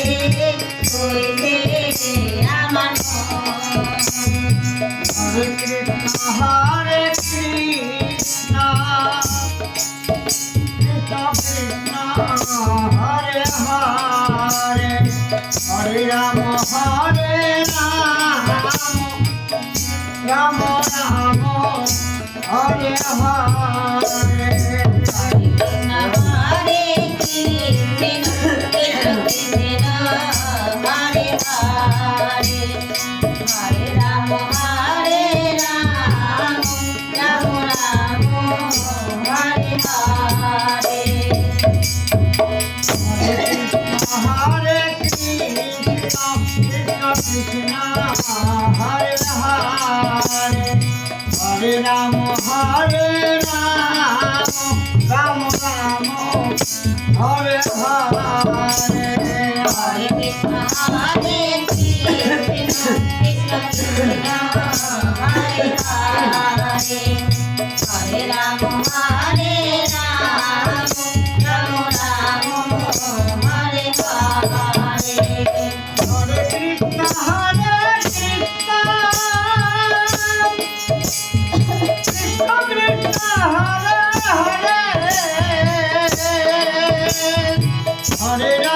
হইতে আমার হরে কৃষ্ণ কৃষ্ণ কৃষ্ণ হরে হরে হরে রাম রাম রাম হরে হরে হরে কৃষ্ণ কৃষ্ণ হরে হরে হরে রাম রাম রাম হরে হরে হরে কৃষ্ণ কৃষ্ণ কৃষ্ণ হরে হরে হরে রাম রাম রাম হরে হরে হরে কৃষ্ণ কৃষ্ণ কৃষ্ণ হরে হরে হরে রাম রাম রাম হরে হরে হরে কৃষ্ণ কৃষ্ণ কৃষ্ণ হরে হরে হরে রাম